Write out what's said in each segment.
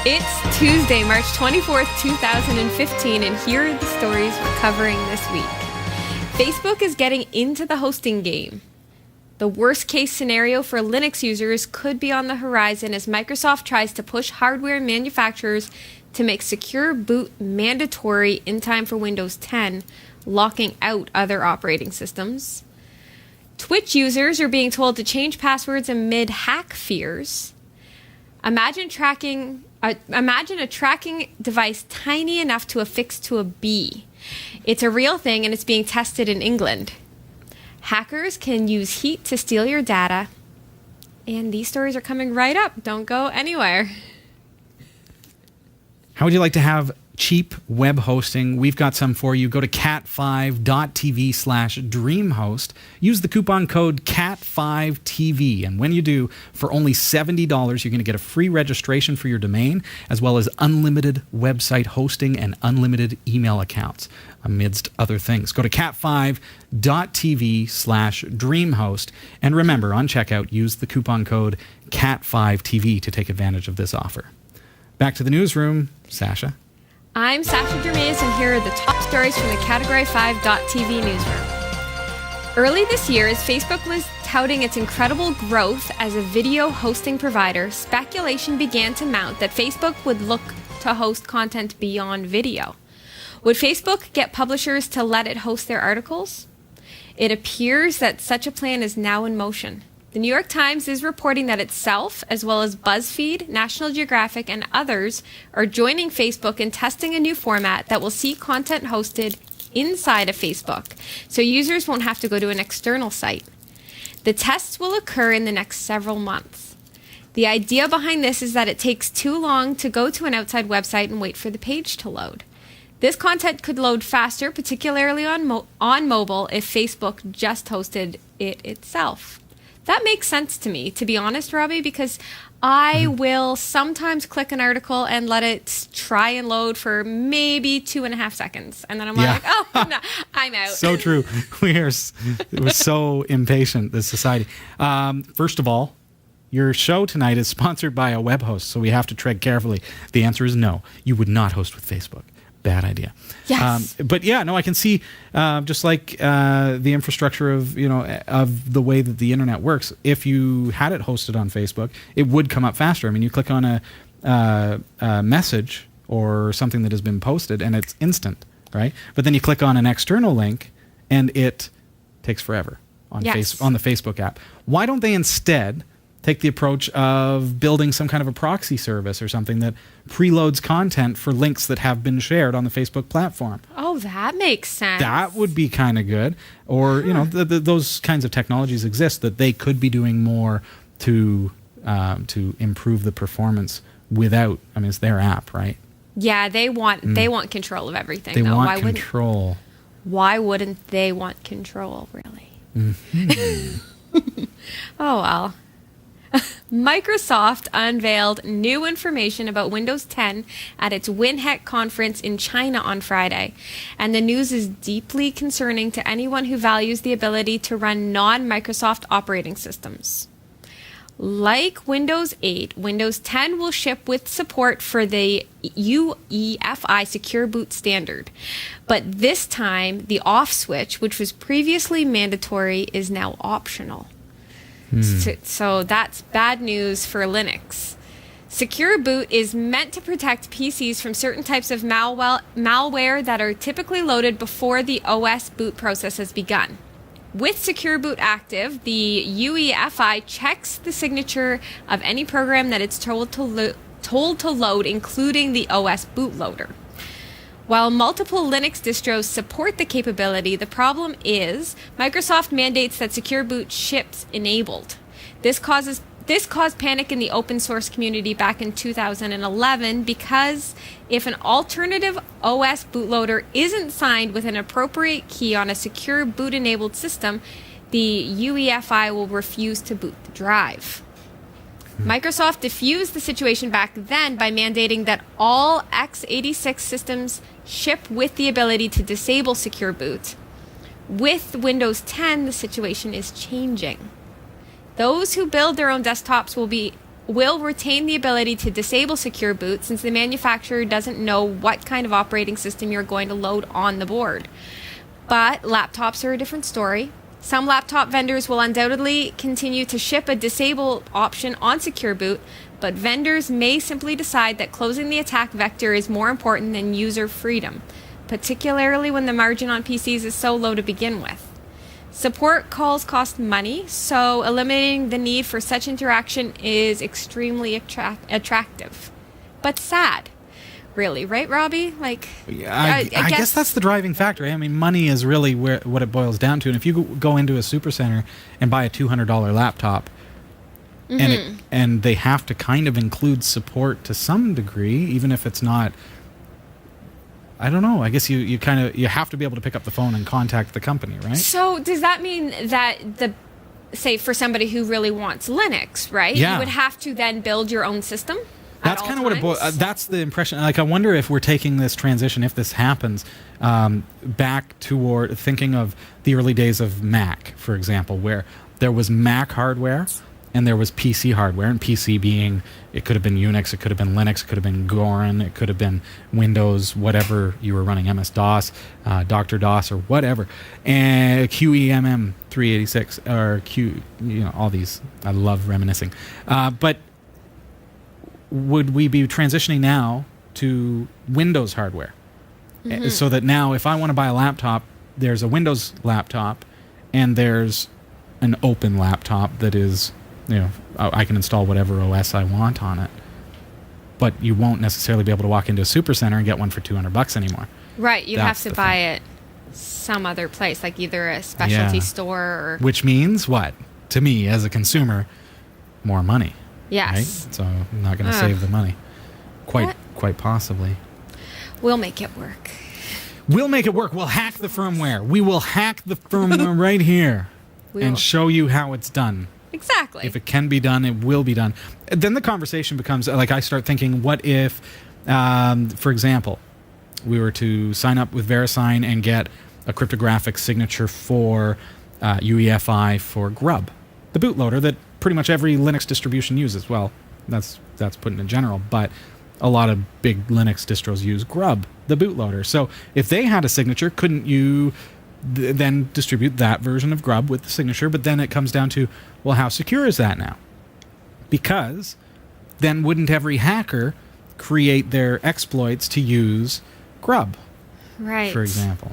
It's Tuesday, March 24th, 2015, and here are the stories we're covering this week. Facebook is getting into the hosting game. The worst-case scenario for Linux users could be on the horizon as Microsoft tries to push hardware manufacturers to make secure boot mandatory in time for Windows 10, locking out other operating systems. Twitch users are being told to change passwords amid hack fears. Imagine a tracking device tiny enough to affix to a bee. It's a real thing and it's being tested in England. Hackers can use heat to steal your data. And these stories are coming right up. Don't go anywhere. How would you like to have cheap web hosting? We've got some for you. Go to cat5.tv/dreamhost. Use the coupon code CAT5TV. And when you do, for only $70, you're going to get a free registration for your domain, as well as unlimited website hosting and unlimited email accounts, amidst other things. Go to cat5.tv/dreamhost. And remember, on checkout, use the coupon code CAT5TV to take advantage of this offer. Back to the newsroom, Sasha. I'm Sasha Germais, and here are the top stories from the Category5.tv newsroom. Early this year, as Facebook was touting its incredible growth as a video hosting provider, speculation began to mount that Facebook would look to host content beyond video. Would Facebook get publishers to let it host their articles? It appears that such a plan is now in motion. The New York Times is reporting that itself, as well as BuzzFeed, National Geographic, and others, are joining Facebook in testing a new format that will see content hosted inside of Facebook, so users won't have to go to an external site. The tests will occur in the next several months. The idea behind this is that it takes too long to go to an outside website and wait for the page to load. This content could load faster, particularly on mobile, if Facebook just hosted it itself. That makes sense to me, to be honest, Robbie, because I will sometimes click an article and let it try and load for maybe 2.5 seconds. And then I'm like, oh, no, I'm out. So true. We're so impatient, this society. First of all, your show tonight is sponsored by a web host, so we have to tread carefully. The answer is no. You would not host with Facebook. Bad idea. Yes. But yeah, no, I can see just like the infrastructure of the way that the internet works. If you had it hosted on Facebook, it would come up faster. I mean, you click on a message or something that has been posted, and it's instant, right? But then you click on an external link, and it takes forever on the Facebook app. Why don't they instead take the approach of building some kind of a proxy service or something that preloads content for links that have been shared on the Facebook platform? Oh, that makes sense. That would be kind of good. Or, those kinds of technologies exist that they could be doing more to improve the performance without, it's their app, right? Yeah, they want control of everything. They want control. Why wouldn't they want control, really? Mm-hmm. Oh, well. Microsoft unveiled new information about Windows 10 at its WinHEC conference in China on Friday, and the news is deeply concerning to anyone who values the ability to run non-Microsoft operating systems. Like Windows 8, Windows 10 will ship with support for the UEFI Secure Boot standard, but this time the off switch, which was previously mandatory, is now optional. So that's bad news for Linux. Secure Boot is meant to protect PCs from certain types of malware that are typically loaded before the OS boot process has begun. With Secure Boot active, the UEFI checks the signature of any program that it's told to load, including the OS bootloader. While multiple Linux distros support the capability, the problem is Microsoft mandates that Secure Boot ships enabled. This caused panic in the open source community back in 2011 because if an alternative OS bootloader isn't signed with an appropriate key on a Secure Boot enabled system, the UEFI will refuse to boot the drive. Microsoft diffused the situation back then by mandating that all x86 systems ship with the ability to disable Secure Boot. With Windows 10, the situation is changing. Those who build their own desktops will be will retain the ability to disable secure boot since the manufacturer doesn't know what kind of operating system you're going to load on the board. But laptops are a different story. Some laptop vendors will undoubtedly continue to ship a disable option on secure boot, but vendors may simply decide that closing the attack vector is more important than user freedom, particularly when the margin on PCs is so low to begin with. Support calls cost money, so eliminating the need for such interaction is extremely attractive. But sad. Really, right, Robbie? Like, I guess that's the driving factor. I mean, money is really what it boils down to. And if you go into a supercenter and buy a $200 laptop, and they have to kind of include support to some degree, even if it's not. I don't know. I guess you have to be able to pick up the phone and contact the company, right? So does that mean that say for somebody who really wants Linux, right? Yeah. You would have to then build your own system? That's kind of what that's the impression. Like, I wonder if we're taking this transition, if this happens, back toward thinking of the early days of Mac, for example, where there was Mac hardware and there was PC hardware, and PC being, it could have been Unix, it could have been Linux, it could have been Gorin, it could have been Windows, whatever you were running, MS-DOS, Dr. DOS, or whatever, and QEMM 386, or all these. I love reminiscing. But would we be transitioning now to Windows hardware? So that now, if I want to buy a laptop, there's a Windows laptop, and there's an open laptop that is, I can install whatever OS I want on it. But you won't necessarily be able to walk into a supercenter and get one for $200 anymore. Right, you have to buy it some other place, like either a specialty store or... Which means what? To me, as a consumer, more money. Yes. Right? So I'm not going to save the money. Quite possibly. We'll make it work. We'll make it work. We'll hack the firmware. We will hack the firmware right here and show you how it's done. Exactly. If it can be done, it will be done. Then the conversation becomes, like, I start thinking, what if, for example, we were to sign up with VeriSign and get a cryptographic signature for UEFI for Grub, the bootloader that pretty much every Linux distribution uses. Well, that's put in general, but a lot of big Linux distros use Grub, the bootloader. So if they had a signature, couldn't you then distribute that version of Grub with the signature? But then it comes down to, well, how secure is that now? Because then wouldn't every hacker create their exploits to use Grub, right? For example.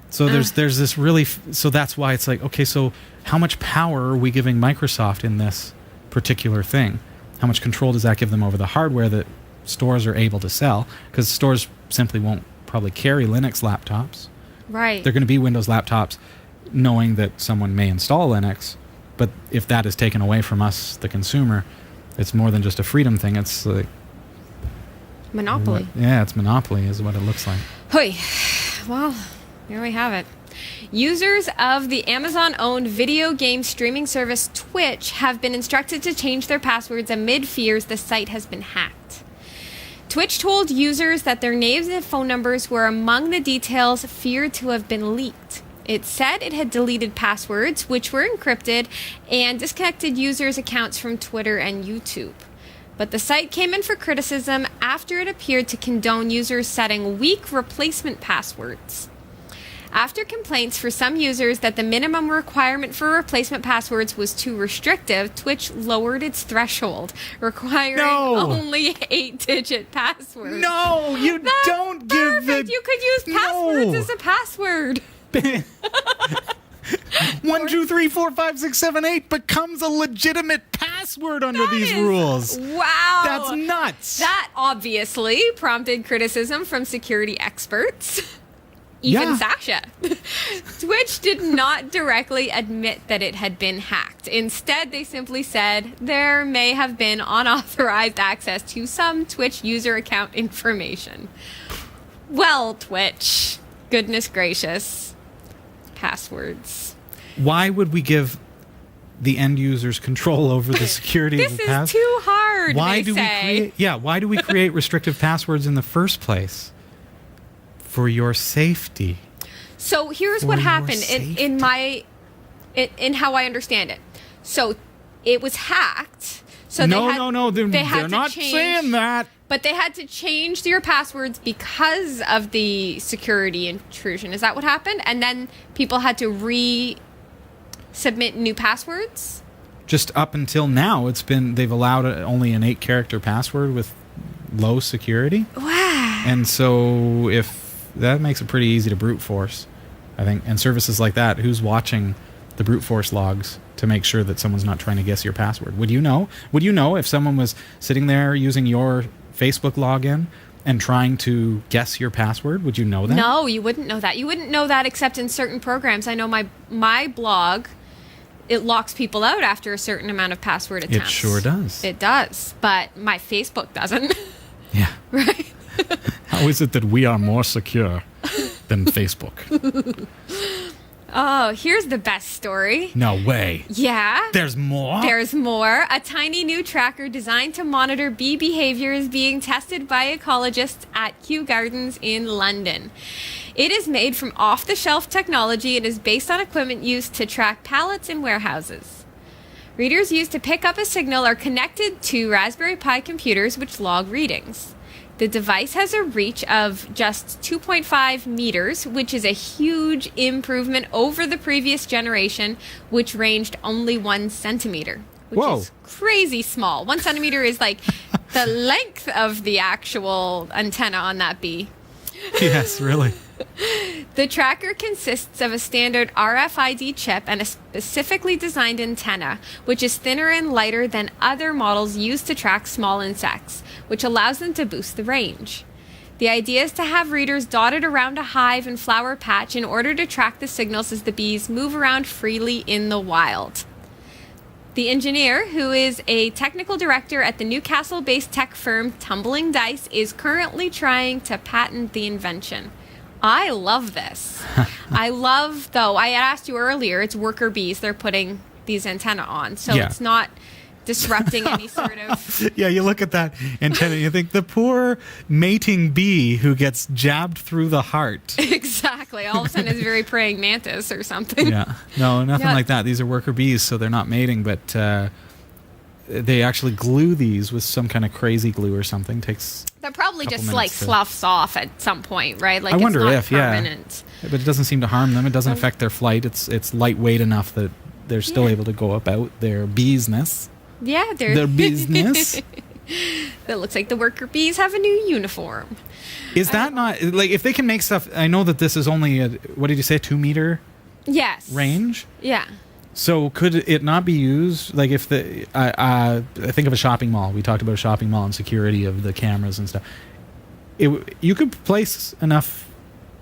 So there's this really, so that's why it's like, okay, so how much power are we giving Microsoft in this particular thing? How much control does that give them over the hardware that stores are able to sell? Because stores simply won't probably carry Linux laptops. Right. They're going to be Windows laptops, knowing that someone may install Linux. But if that is taken away from us, the consumer, it's more than just a freedom thing. It's like monopoly. It's monopoly is what it looks like. Hoi. Well, here we have it. Users of the Amazon-owned video game streaming service Twitch have been instructed to change their passwords amid fears the site has been hacked. Twitch told users that their names and phone numbers were among the details feared to have been leaked. It said it had deleted passwords, which were encrypted, and disconnected users' accounts from Twitter and YouTube. But the site came in for criticism after it appeared to condone users setting weak replacement passwords. After complaints for some users that the minimum requirement for replacement passwords was too restrictive, Twitch lowered its threshold, requiring only 8-digit passwords. No, you don't give the... You could use passwords as a password. 1, 2, 3, 4, 5, 6, 7, 8 becomes a legitimate password under these rules. Wow. That's nuts. That obviously prompted criticism from security experts. Even Sasha. Twitch did not directly admit that it had been hacked. Instead, they simply said there may have been unauthorized access to some Twitch user account information. Well, Twitch, goodness gracious. Passwords. Why would we give the end users control over the security of the password? This is too hard, why do we create restrictive passwords in the first place? For your safety. So here's what happened in how I understand it. So it was hacked. So no. They're had to not change- saying that. But they had to change your passwords because of the security intrusion. Is that what happened? And then people had to resubmit new passwords? Just up until now, they've allowed only an 8-character password with low security. Wow. And so that makes it pretty easy to brute force, I think. And services like that, who's watching the brute force logs to make sure that someone's not trying to guess your password? Would you know? Would you know if someone was sitting there using your Facebook login and trying to guess your password? Would you know that? No, you wouldn't know that. You wouldn't know that except in certain programs. I know my blog, it locks people out after a certain amount of password attempts. It sure does. It does, but my Facebook doesn't. Yeah. Right? How is it that we are more secure than Facebook? Oh, here's the best story. No way. Yeah. There's more? There's more. A tiny new tracker designed to monitor bee behavior is being tested by ecologists at Kew Gardens in London. It is made from off-the-shelf technology and is based on equipment used to track pallets in warehouses. Readers used to pick up a signal are connected to Raspberry Pi computers which log readings. The device has a reach of just 2.5 meters, which is a huge improvement over the previous generation, which ranged only 1 centimeter, which Whoa. is crazy small. 1 centimeter is like the length of the actual antenna on that bee. Yes, really. The tracker consists of a standard RFID chip and a specifically designed antenna, which is thinner and lighter than other models used to track small insects, which allows them to boost the range. The idea is to have readers dotted around a hive and flower patch in order to track the signals as the bees move around freely in the wild. The engineer, who is a technical director at the Newcastle-based tech firm Tumbling Dice, is currently trying to patent the invention. I love this. I asked you earlier, it's worker bees they're putting these antennae on. So Yeah. it's not disrupting any sort of... Yeah, you look at that antenna, you think the poor mating bee who gets jabbed through the heart. Exactly. All of a sudden it's very praying mantis or something. Yeah. No, nothing Yeah. like that. These are worker bees, so they're not mating, but they actually glue these with some kind of crazy glue or something. Takes That probably Couple just minutes to- sloughs off at some point, right? Like I wonder it's not if, permanent. yeah. But it doesn't seem to harm them. It doesn't affect their flight. It's lightweight enough that they're still able to go about their beesness. Yeah, they're... Their business. It looks like the worker bees have a new uniform. Is that not... Like, if they can make stuff... I know that this is only a... What did you say? 2 meter Yes. range? Yeah. So could it not be used, like if the, I think of a shopping mall. We talked about a shopping mall and security of the cameras and stuff. You could place enough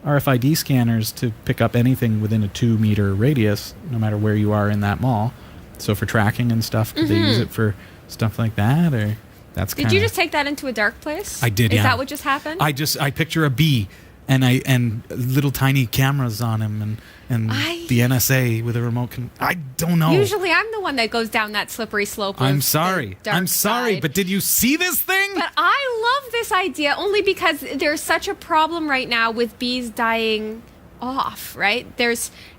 RFID scanners to pick up anything within a 2 meter radius, no matter where you are in that mall. So for tracking and stuff, could they use it for stuff like that? Or that's Did you just take that into a dark place? I did, Is yeah. that what just happened? I picture a bee and little tiny cameras on him and the NSA with a remote. I don't know. Usually I'm the one that goes down that slippery slope. Of I'm sorry. the dark I'm sorry, side. but did you see this thing? But I love this idea only because there's such a problem right now with bees dying off, right?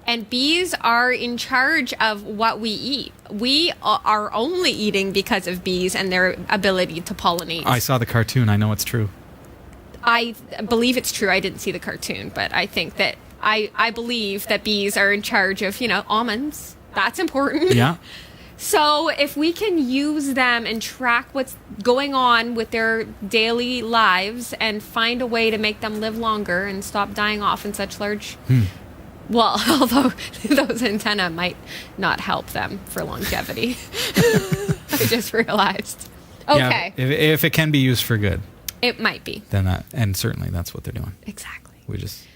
And bees are in charge of what we eat. We are only eating because of bees and their ability to pollinate. I saw the cartoon. I know it's true. I believe it's true. I didn't see the cartoon, but I think that I believe that bees are in charge of, almonds. That's important. Yeah. So if we can use them and track what's going on with their daily lives and find a way to make them live longer and stop dying off in such large... Well, although those antennae might not help them for longevity. I just realized. Okay. Yeah, if it can be used for good, It might be. then and certainly that's what they're doing. Exactly. We just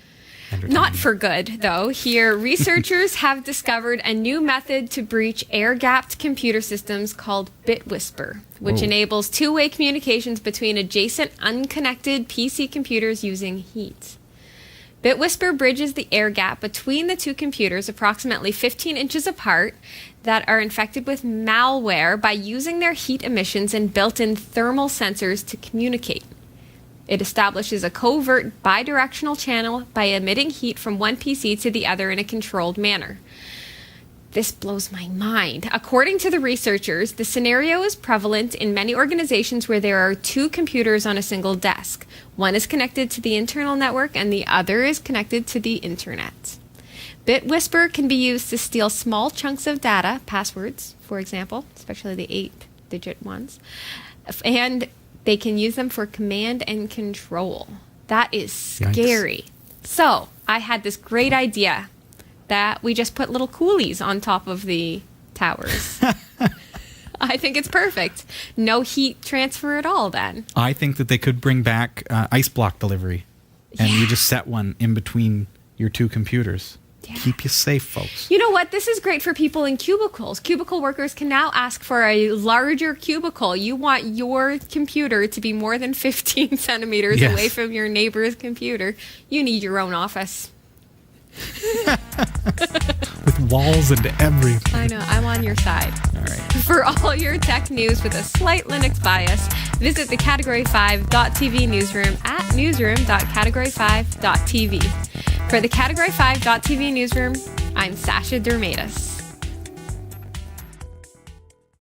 entertain Not them. for good, though. Here, researchers have discovered a new method to breach air-gapped computer systems called BitWhisper, which Whoa. enables two-way communications between adjacent unconnected PC computers using heat. BitWhisper bridges the air gap between the two computers approximately 15 inches apart that are infected with malware by using their heat emissions and built-in thermal sensors to communicate. It establishes a covert bidirectional channel by emitting heat from one PC to the other in a controlled manner. This blows my mind. According to the researchers, the scenario is prevalent in many organizations where there are two computers on a single desk. One is connected to the internal network and the other is connected to the internet. BitWhisper can be used to steal small chunks of data, passwords, for example, especially the 8-digit ones, and they can use them for command and control. That is scary. Yikes. So I had this great idea that we just put little coolies on top of the towers. I think it's perfect. No heat transfer at all then. I think that they could bring back ice block delivery, and you just set one in between your two computers. Yeah. Keep you safe, folks. You know what? This is great for people in cubicles. Cubicle workers can now ask for a larger cubicle. You want your computer to be more than 15 centimeters away from your neighbor's computer. You need your own office. With walls and everything. I know. I'm on your side. All right. For all your tech news with a slight Linux bias, visit the Category5.tv newsroom at newsroom.category5.tv. For the Category5.tv newsroom, I'm Sasha Dermatis.